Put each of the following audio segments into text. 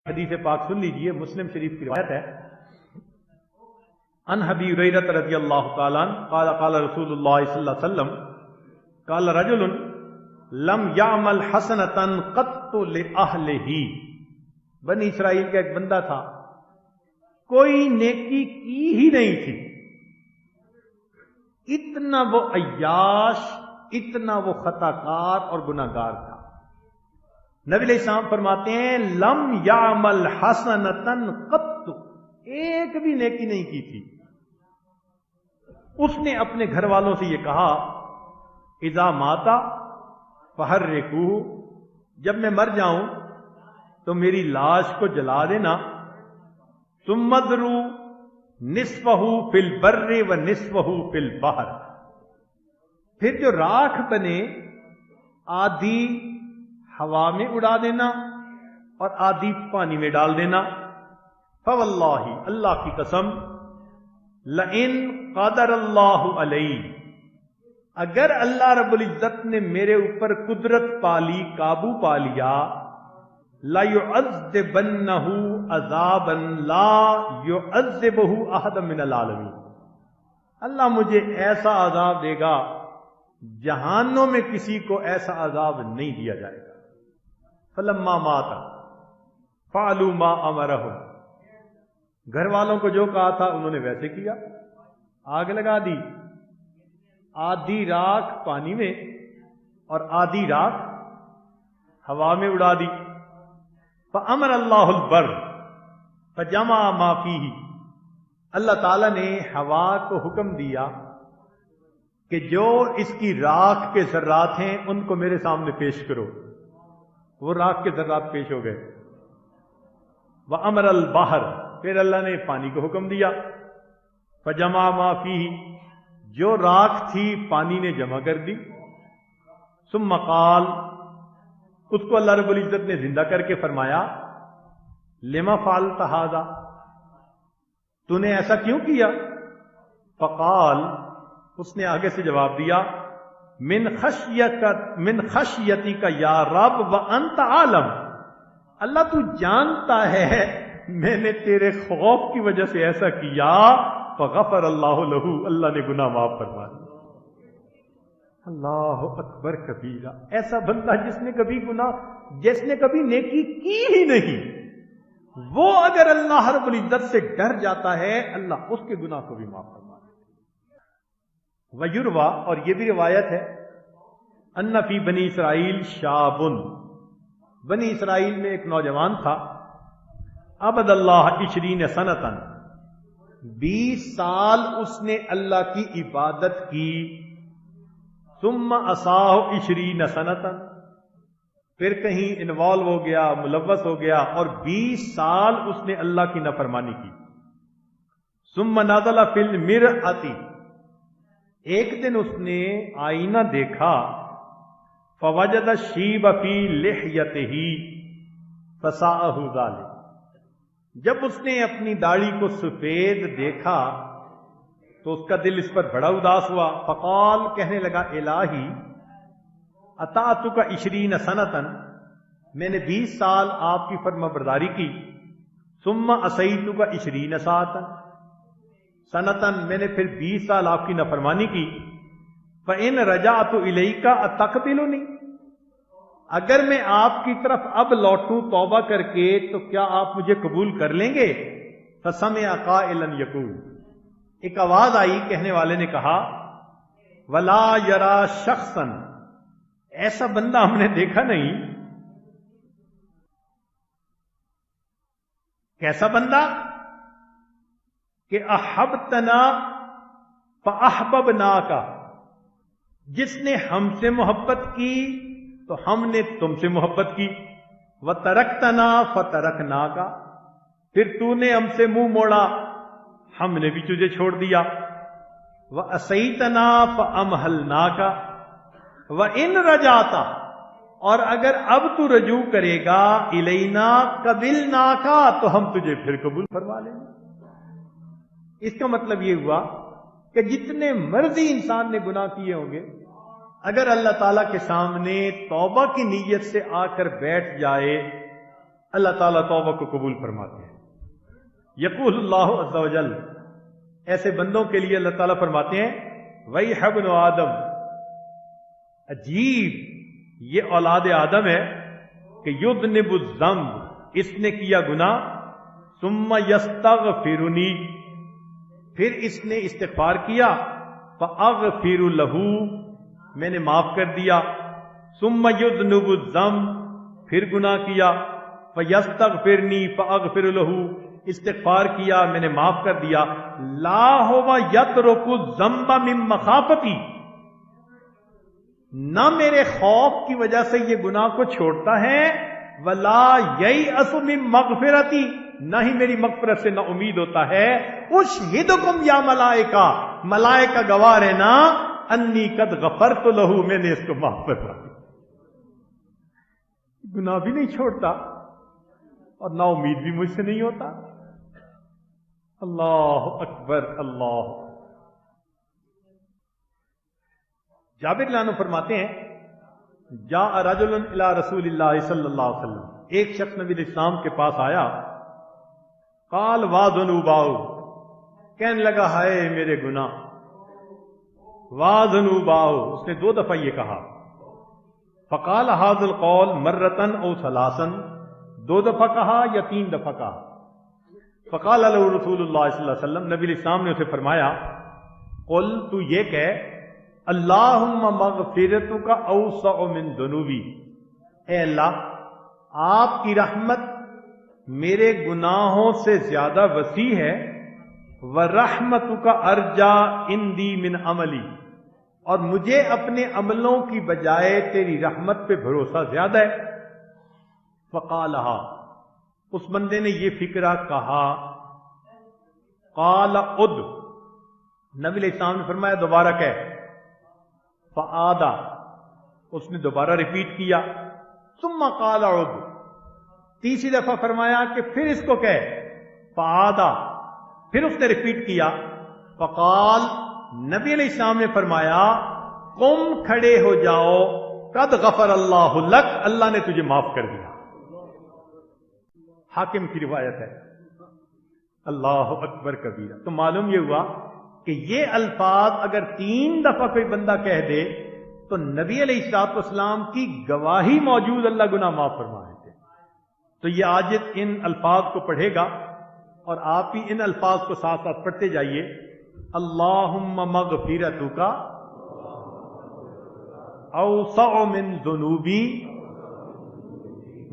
حدیث پاک سن لیجئے، مسلم شریف کی روایت ہے، ان ابی ہریرہ رضی اللہ تعالی عنہ قال قال رسول اللہ صلی اللہ علیہ وسلم قال رجل لم يعمل حسنة قط لأهله۔ بنی اسرائیل کا ایک بندہ تھا، کوئی نیکی کی ہی نہیں تھی، اتنا وہ عیاش، اتنا وہ خطا کار اور گناہ گار تھا۔ نبی علیہ السلام فرماتے ہیں لم یعمل حسنۃ قط، ایک بھی نیکی نہیں کی تھی۔ اس نے اپنے گھر والوں سے یہ کہا اذا ماتا فحرقوہ، جب میں مر جاؤں تو میری لاش کو جلا دینا، ثم اذروا نصفہ فی البر ونصفہ فی البحر، پھر جو راکھ بنے آدھی ہوا میں اڑا دینا اور آدھی پانی میں ڈال دینا۔ فواللہ، اللہ کی قسم، لئن قدر اللہ علیہ، اگر اللہ رب العزت نے میرے اوپر قدرت پالی، قابو پا لیا، لَيُعَذِّبَنَّهُ عَذَابًا لَا يُعَذِّبُهُ أَحَدًا مِنَ الْعَالَمِينَ، اللہ مجھے ایسا عذاب دے گا جہانوں میں کسی کو ایسا عذاب نہیں دیا جائے گا۔ فلما مات فعلوا ما امرهم، گھر والوں کو جو کہا تھا انہوں نے ویسے کیا، آگ لگا دی، آدھی راکھ پانی میں اور آدھی راکھ ہوا میں اڑا دی۔ فامر اللہ البر فجمع ما فیہ، اللہ تعالی نے ہوا کو حکم دیا کہ جو اس کی راکھ کے ذرات ہیں ان کو میرے سامنے پیش کرو، وہ راکھ کے ذرات پیش ہو گئے۔ وَأَمَرَ الْبَحْرَ، پھر اللہ نے پانی کو حکم دیا، فَجَمَعَ مَا فِيهِ، جو راکھ تھی پانی نے جمع کر دی۔ ثُمَّ قَالَ، اس کو اللہ رب العزت نے زندہ کر کے فرمایا لِمَ فَعَلْتَ هَذَا، تو نے ایسا کیوں کیا؟ فَقَالَ، اس نے آگے سے جواب دیا من خشیتک یا رب وانت عالم، اللہ تو جانتا ہے میں نے تیرے خوف کی وجہ سے ایسا کیا۔ فغفر اللہ لہ، اللہ نے گناہ معاف فرما دیا۔ اللہ اکبر کبیرہ، ایسا بندہ جس نے کبھی نیکی کی ہی نہیں، وہ اگر اللہ رب العزت سے ڈر جاتا ہے اللہ اس کے گناہ کو بھی معاف فرما دے۔ ویروا، اور یہ بھی روایت ہے، ان فی بنی اسرائیل شاب، بنی اسرائیل میں ایک نوجوان تھا، عبد اللہ 20 سنۃ، 20 سال اس نے اللہ کی عبادت کی، ثم عصاہ 20 سنۃ، پھر کہیں انوالو ہو گیا، ملوث ہو گیا اور 20 سال اس نے اللہ کی نافرمانی کی۔ ثم نزل فی المرأۃ، ایک دن اس نے آئینہ دیکھا، فوجد الشیب فی لحیتہ فساءہ ذلک، جب اس نے اپنی داڑھی کو سفید دیکھا تو اس کا دل اس پر بڑا اداس ہوا۔ فقال، کہنے لگا الہی اطاعتک 20 سنۃ، میں نے 20 سال آپ کی فرما برداری کی، ثم عصیتک 20 سنۃ، میں نے پھر 20 سال آپ کی نافرمانی کی۔ فإن رجعت الیک اتقبلنی، اگر میں آپ کی طرف اب لوٹوں توبہ کر کے تو کیا آپ مجھے قبول کر لیں گے؟ فسمع قائلا یقول، ایک آواز آئی، کہنے والے نے کہا ولا یرا شخصا، ایسا بندہ ہم نے دیکھا نہیں۔ کیسا بندہ؟ کہ احبتنا فاحببناک، جس نے ہم سے محبت کی تو ہم نے تم سے محبت کی، وترکتنا فترکناک، پھر تو نے ہم سے منہ موڑا ہم نے بھی تجھے چھوڑ دیا، وعصیتنا فامہلناک، وان رجعت، اور اگر اب تو رجوع کرے گا الینا قبلناک، تو ہم تجھے پھر قبول فرما لیں گے۔ اس کا مطلب یہ ہوا کہ جتنے مرضی انسان نے گناہ کیے ہوں گے، اگر اللہ تعالیٰ کے سامنے توبہ کی نیت سے آ کر بیٹھ جائے، اللہ تعالیٰ توبہ کو قبول فرماتے ہیں. یقول اللہ عز و جل، ایسے بندوں کے لیے اللہ تعالیٰ فرماتے ہیں وَيْحَ ابْنُ آدم، عجیب یہ اولاد آدم ہے کہ یذنب الذنب، اس نے کیا گناہ، ثم یستغفرنی، پھر اس نے استغفار کیا، فاغفر لہ، میں نے معاف کر دیا، ثم یذنب الذنب، پھر گناہ کیا، فیستغفرنی فاغفر لہ، استغفار کیا میں نے معاف کر دیا، لا ہوا یترک الذنب من مخافتی، نہ میرے خوف کی وجہ سے یہ گناہ کو چھوڑتا ہے، ولا ییأس من مغفرتی، نہ ہی میری مغفرت سے نہ امید ہوتا ہے. اشہدکم یا ملائکہ، ملائکہ گواہ رہنا، انی قد غفرت لہ، میں نے اس کو معاف کر دیا. گناہ بھی نہیں چھوڑتا اور نا امید بھی مجھ سے نہیں ہوتا. اللہ اکبر اللہ. جابر رضی اللہ عنہ فرماتے ہیں جاء رجل الی رسول اللہ صلی اللہ علیہ وسلم، ایک شخص نبی علیہ السلام کے پاس آیا، قال وا ذنوباؤ، کہنے لگا ہائے میرے گناہ، وا ذنوباؤ، اس نے 2 دفعہ یہ کہا. فقال هذا القول مرتن او ثلاثا، 2 دفعہ کہا یا 3 دفعہ کہا. فقال له رسول اللہ صلی اللہ علیہ وسلم، نبی علیہ السلام نے اسے فرمایا قل، تو یہ کہہ، اللہم مغفرتک اوسع من ذنوبی، اے اللہ آپ کی رحمت میرے گناہوں سے زیادہ وسیع ہے، ورحمتک ارجا عندی من عملی، اور مجھے اپنے عملوں کی بجائے تیری رحمت پہ بھروسہ زیادہ ہے. فقالہا، اس بندے نے یہ فکرہ کہا. قال اد، نبی علیہ السلام نے فرمایا دوبارہ کہہ. فعادا، اس نے دوبارہ ریپیٹ کیا. ثم قال اد، تیسری دفعہ فرمایا کہ پھر اس کو کہہ. فعادا، پھر اس نے ریپیٹ کیا. فقال، نبی علیہ السلام نے فرمایا قم، کھڑے ہو جاؤ، قد غفر اللہ لک، اللہ نے تجھے معاف کر دیا. حاکم کی روایت ہے. اللہ اکبر کبیرہ. تو معلوم یہ ہوا کہ یہ الفاظ اگر 3 دفعہ کوئی بندہ کہہ دے تو نبی علیہ الصلوۃ والسلام کی گواہی موجود اللہ گناہ معاف فرما دیتے. تو یہ عاجز ان الفاظ کو پڑھے گا اور آپ بھی ان الفاظ کو ساتھ ساتھ پڑھتے جائیے. اللہم مغفرتک اوسع من ذنوبی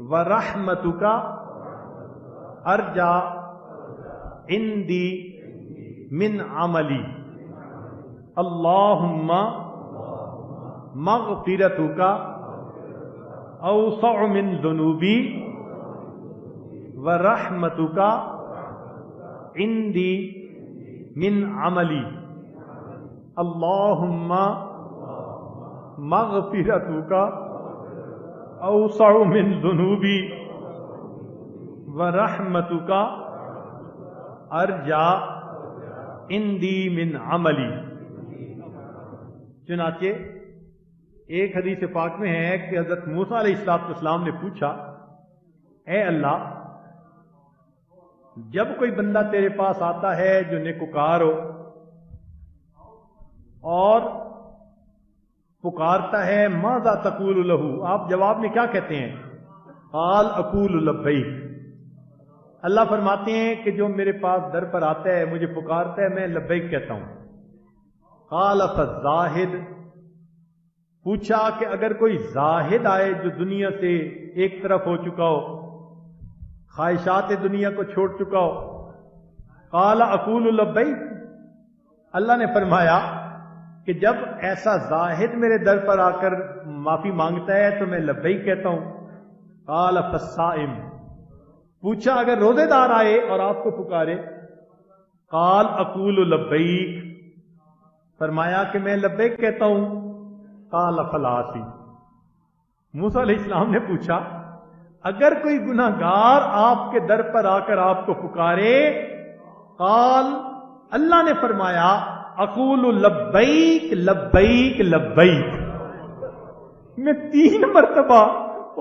ورحمتک ارجا عندی من عملی. اللہم مغفرتک اوسع من ذنوبی ورحمتک عندی من عملی. اللہم مغفرتک اوسع من ذنوبی ورحمتک ارجا عندی من عملی. چنانچہ ایک حدیث پاک میں ہے کہ حضرت موسیٰ علیہ السلام نے پوچھا، اے اللہ، جب کوئی بندہ تیرے پاس آتا ہے جو نیکوکار ہو اور پکارتا ہے ماذا تقول لہ، آپ جواب میں کیا کہتے ہیں؟ قال اقول لبیک. اللہ فرماتے ہیں کہ جو میرے پاس در پر آتا ہے، مجھے پکارتا ہے، میں لبیک کہتا ہوں. قال فالزاہد، پوچھا کہ اگر کوئی زاہد آئے جو دنیا سے ایک طرف ہو چکا ہو، خواہشات دنیا کو چھوڑ چکا ہو. قال اقول لبیک، اللہ نے فرمایا کہ جب ایسا زاہد میرے در پر آ کر معافی مانگتا ہے تو میں لبیک کہتا ہوں. قال فالصائم، پوچھا اگر روزے دار آئے اور آپ کو پکارے. قال اقول لبیک، فرمایا کہ میں لبیک کہتا ہوں. قال فالعاصی، موسیٰ علیہ السلام نے پوچھا اگر کوئی گناہگار آپ کے در پر آ کر آپ کو پکارے. قال، اللہ نے فرمایا اقول لبیک لبیک لبیک، میں 3 مرتبہ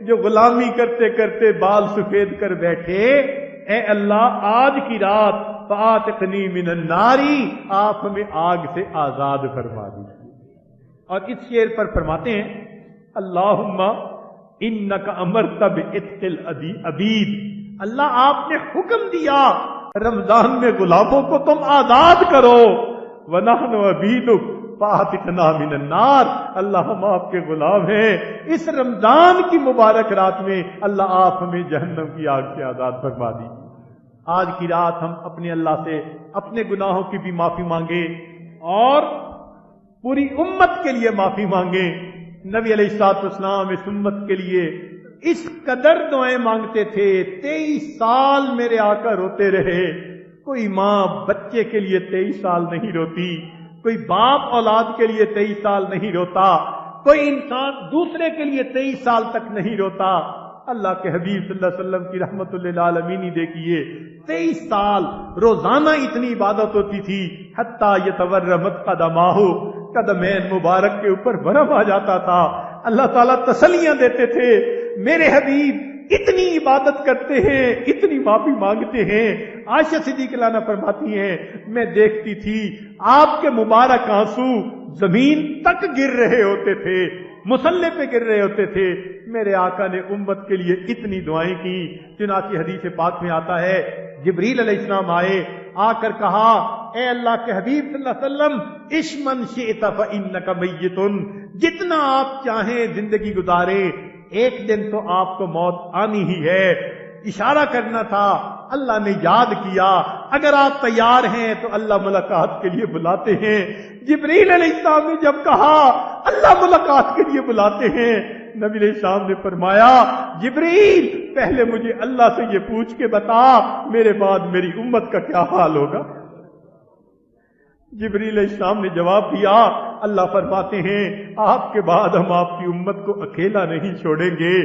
جو غلامی کرتے کرتے بال سفید کر بیٹھے، اے اللہ آج کی رات فآتقنی من الناری، آپ ہمیں آگ سے آزاد فرما دیجیے۔ اور اس شعر پر فرماتے ہیں اللہم انک امرت بعتق العبید، اللہ آپ نے حکم دیا رمضان میں غلاموں کو تم آزاد کرو، ونحن عبیدک فآتقنا من النار، اللہ ہم آپ کے غلام ہیں، اس رمضان کی مبارک رات میں اللہ آپ ہمیں جہنم کی آگ سے آزاد فرما دیجیے۔ آج کی رات ہم اپنے اللہ سے اپنے گناہوں کی بھی معافی مانگے اور پوری امت کے لیے معافی مانگے۔ نبی علیہ الصلوۃ والسلام اس امت کے لیے اس قدر دعائیں مانگتے تھے، 23 سال میرے آقا روتے رہے۔ کوئی ماں بچے کے لیے 23 سال نہیں روتی، کوئی باپ اولاد کے لیے 23 سال نہیں روتا، کوئی انسان دوسرے کے لیے 23 سال تک نہیں روتا۔ اللہ کے حبیب صلی اللہ علیہ وسلم کی رحمت للعالمین ہی دیکھیے، 23 سال روزانہ اتنی عبادت ہوتی تھی، حتیٰ یتورمت قدماہ، قدمین مبارک کے اوپر برم آ جاتا تھا۔ اللہ تعالیٰ تسلیاں دیتے تھے، میرے حبیب اتنی عبادت کرتے ہیں، اتنی معافی مانگتے ہیں۔ عائشہ صدیقہ عنہا فرماتی ہیں میں دیکھتی تھی آپ کے مبارک آنسو زمین تک گر رہے ہوتے تھے، مصلے پہ گر رہے ہوتے تھے۔ میرے آقا نے امت کے لیے اتنی دعائیں کی، چنانچہ حدیث پاک میں آتا ہے جبریل علیہ السلام آئے، آ کر کہا اے اللہ کے حبیب صلی اللہ علیہ وسلم عش من شئت فإنک میت، جتنا آپ چاہیں زندگی گزارے، ایک دن تو آپ کو موت آنی ہی ہے۔ اشارہ کرنا تھا، اللہ نے یاد کیا اگر آپ تیار ہیں تو اللہ ملاقات کے لیے بلاتے ہیں۔ جبریل علیہ السلام نے جب کہا اللہ ملاقات کے لیے بلاتے ہیں، نبی علیہ السلام نے فرمایا جبریل پہلے مجھے اللہ سے یہ پوچھ کے بتا میرے بعد میری امت کا کیا حال ہوگا۔ جبریل علیہ السلام نے جواب دیا، اللہ فرماتے ہیں آپ کے بعد ہم آپ کی امت کو اکیلا نہیں چھوڑیں گے۔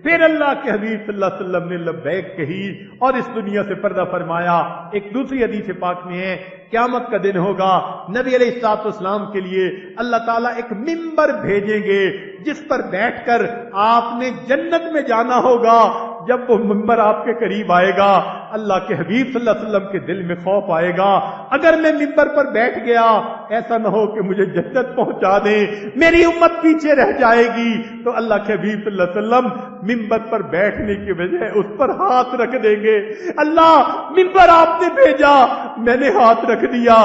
پھر اللہ کے حبیب صلی اللہ علیہ وسلم نے لبیک کہی اور اس دنیا سے پردہ فرمایا۔ ایک دوسری حدیث پاک میں ہے قیامت کا دن ہوگا، نبی علیہ الصلوۃ والسلام کے لیے اللہ تعالیٰ ایک ممبر بھیجیں گے جس پر بیٹھ کر آپ نے جنت میں جانا ہوگا۔ جب وہ ممبر آپ کے قریب آئے گا، اللہ کے حبیب صلی اللہ علیہ وسلم کے دل میں خوف آئے گا، اگر میں ممبر پر بیٹھ گیا ایسا نہ ہو کہ مجھے جنت پہنچا دیں، میری امت پیچھے رہ جائے گی۔ تو اللہ کے حبیب صلی اللہ علیہ وسلم ممبر پر بیٹھنے کی بجائے اس پر ہاتھ رکھ دیں گے، اللہ ممبر آپ نے بھیجا میں نے ہاتھ رکھ دیا،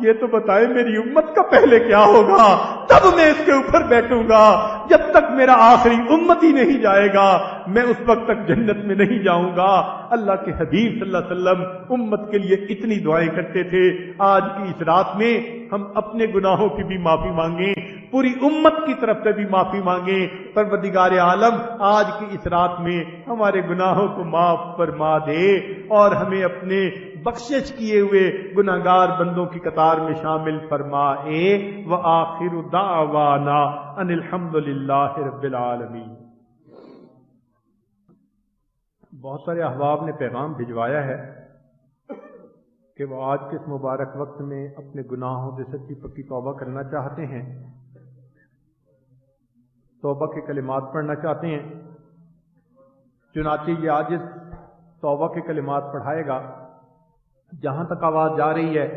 یہ تو بتائے میری امت کا پہلے کیا ہوگا، تب میں اس کے اوپر بیٹھوں گا۔ جب تک میرا آخری امت ہی نہیں جائے گا میں اس وقت تک جنت میں نہیں جاؤں گا۔ اللہ کے حبیب صلی اللہ علیہ وسلم امت کے لیے اتنی دعائیں کرتے تھے۔ آج کی اس رات میں ہم اپنے گناہوں کی بھی معافی مانگیں، پوری امت کی طرف سے بھی معافی مانگیں۔ پروردگار عالم آج کی اس رات میں ہمارے گناہوں کو معاف فرما دے اور ہمیں اپنے بخشش کیے ہوئے گناہگار بندوں کی قطار میں شامل فرمائے۔ وآخر دعوانا ان الحمدللہ رب العالمین۔ بہت سارے احباب نے پیغام بھجوایا ہے کہ وہ آج کے اس مبارک وقت میں اپنے گناہوں سے سچی پکی توبہ کرنا چاہتے ہیں، توبہ کے کلمات پڑھنا چاہتے ہیں۔ چنانچہ یہ آج توبہ کے کلمات پڑھائے گا۔ جہاں تک آواز جا رہی ہے،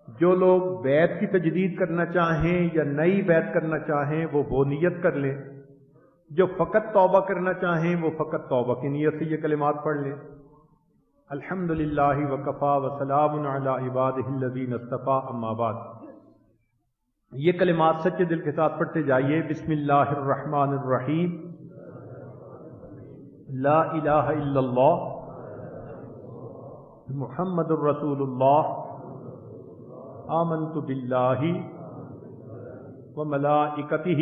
جو لوگ بیعت کی تجدید کرنا چاہیں یا نئی بیعت کرنا چاہیں وہ نیت کر لیں، جو فقط توبہ کرنا چاہیں وہ فقط توبہ کی نیت سے یہ کلمات پڑھ لیں۔ الحمدللہ وکفا وسلام علی عبادہ الذین اصطفیٰ، اما بعد۔ یہ کلمات سچے دل کے ساتھ پڑھتے جائیے۔ بسم اللہ الرحمن الرحیم، لا الہ الا اللہ محمد الرسول اللہ، آمنت باللہ وملائکتہ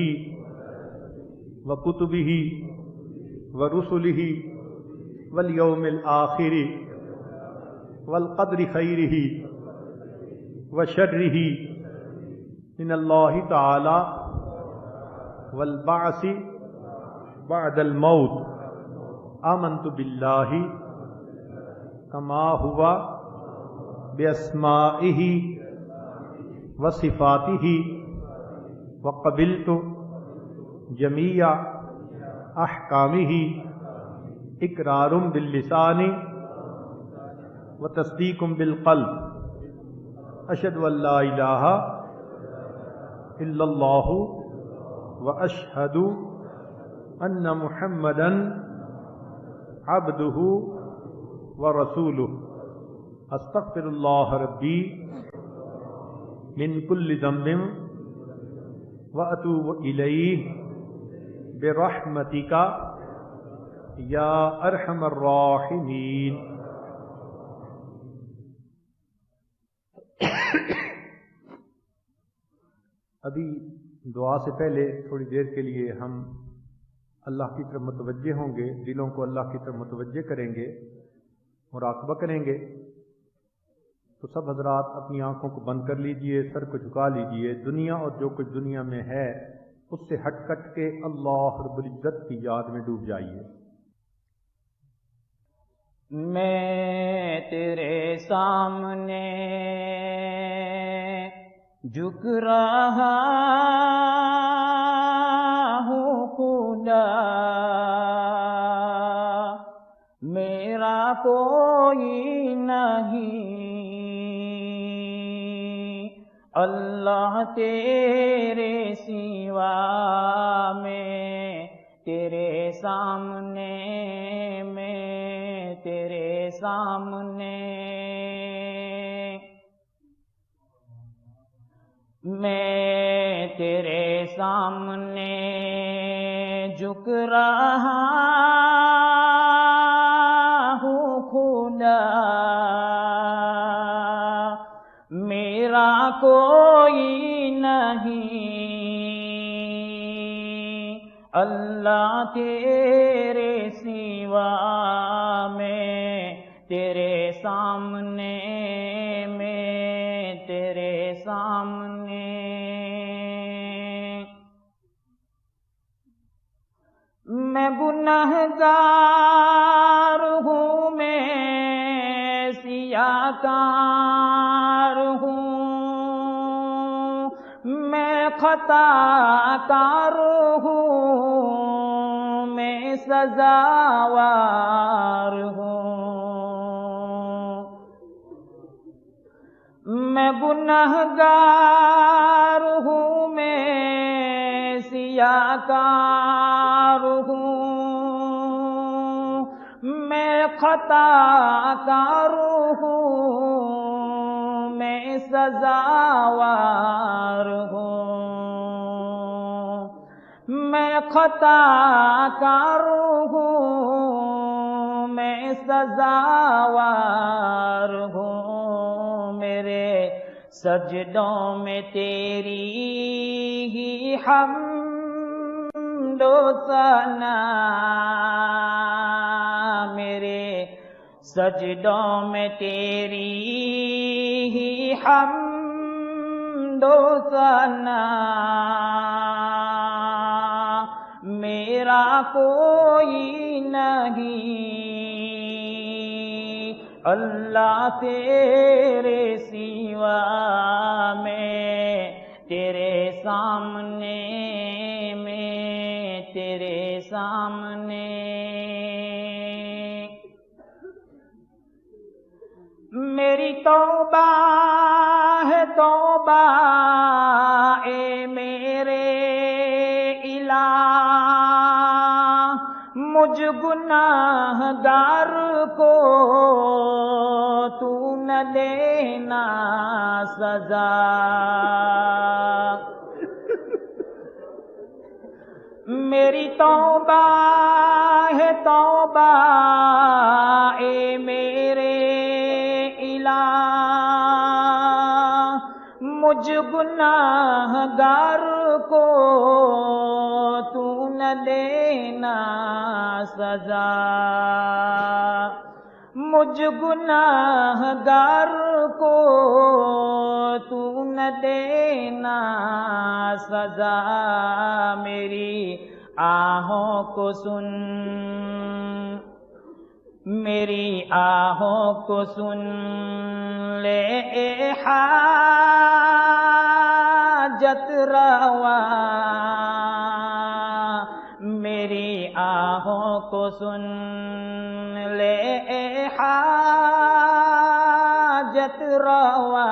وکتبہ ورسلہ والیوم الآخر والقدر خیرہ وشرہ من اللہ تعالی والبعث بعد الموت، آمنت باللہ کما ہوا باسمائہ وصفاتہ وقبلت جمیع احکامہ اقرار باللسان وتصدیق بالقلب اشہد ان لا الہ الا اللہ واشہد ان محمدا عبدہ ورسولہ استغفر اللہ ربی من کل ذنب واتوب الیہ برحمتک یا ارحم الراحمین۔ ابھی دعا سے پہلے تھوڑی دیر کے لیے ہم اللہ کی طرف متوجہ ہوں گے، دلوں کو اللہ کی طرف متوجہ کریں گے، مراقبہ کریں گے۔ تو سب حضرات اپنی آنکھوں کو بند کر لیجئے، سر کو جھکا لیجئے، دنیا اور جو کچھ دنیا میں ہے اس سے ہٹ کٹ کے اللہ رب العزت کی یاد میں ڈوب جائیے۔ میں تیرے سامنے جھک رہا ہوں خدا، میرا کوئی نہیں، اللہ تیرے سوا میں تیرے سامنے، میں تیرے سامنے، میں تیرے سامنے جھک رہا ہوں خدا، میرا کوئی نہیں، اللہ تیرے سوا میں تیرے سامنے، میں تیرے سامنے، میں گنہگار ہوں، میں سیاہ کار ہوں، میں خطا کار ہوں، میں سزاوار ہوں، میں گنہگار ہوں، میں سیاہ کار ہوں، میں خطا کار ہوں، میں سزاوار ہوں، میں خطا کار ہوں، میں سزاوار ہوں، میرے سجدوں میں تیری ہی حمد و ثنا، میرے سجدوں میں تیری ہی حمد و ثنا، میرا کوئی نہیں، اللہ تیرے سوا میں تیرے سامنے، میں تیرے سامنے، میری توبہ ہے توبہ اے میرے الہ، مجھ گناہگار کو تو نہ دینا سزا، میری توبہ ہے توبہ اے میرے الہ، مجھ گناہگار کو تو نہ دینا سزا، مجھ گناہگار کو تو نہ دینا سزا، میری آہوں کو سن، میری آہوں کو سن لے اے حاجت روا، میری آہوں کو سن لے اے حاجت روا،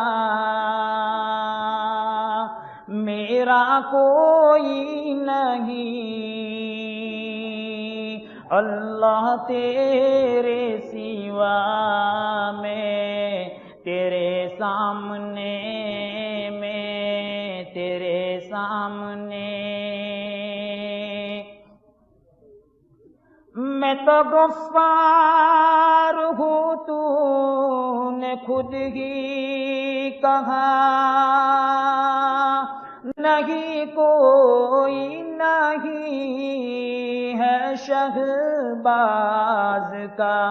میرا کوئی نہیں اللہ تیرے سوا، میں تیرے سامنے، میں تیرے سامنے، میں تو غفار ہوں، تو نے خود ہی کہا، نہیں کوئی نہیں ہے شہباز کا،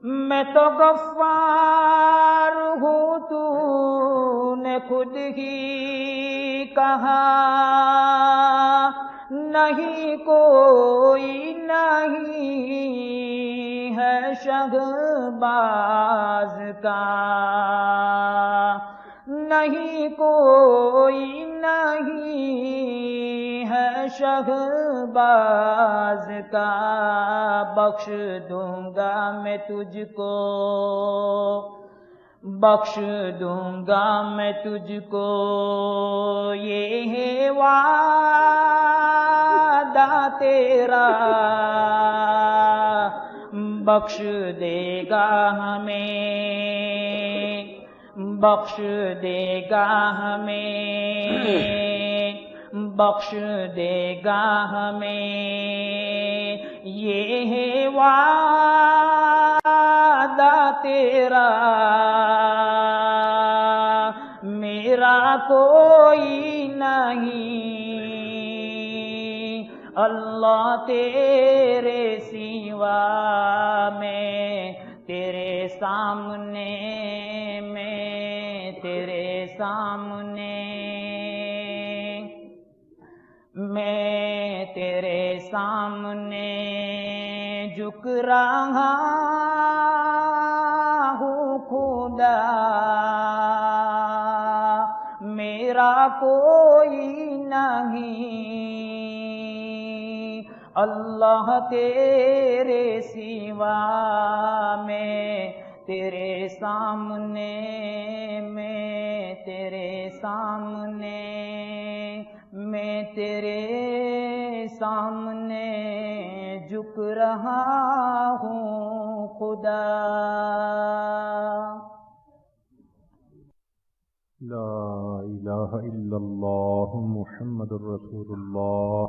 میں تو غفار ہوں، تو نے خود ہی کہا، نہیں کوئی نہیں ہے شہباز کا، نہیں کوئی نہیں ہے شہباز کا، بخش دوں گا میں تجھ کو، بخش دوں گا میں تجھ کو، یہ ہے وعدہ تیرا، بخش دے گا ہمیں، بخش دے گا ہمیں، بخش دے گا ہمیں، یہ ہے وعدہ تیرا، میرا کوئی نہیں اللہ تیرے سوا، میں تیرے سامنے، میں تیرے سامنے، میں تیرے سامنے جھک رہا ہوں خدا، میرا کوئی نہیں اللہ تیرے سوا، میں تیرے سامنے، میں تیرے سامنے، میں تیرے سامنے جھک رہا ہوں خدا۔ لا الہ الا اللہ محمد الرسول اللہ۔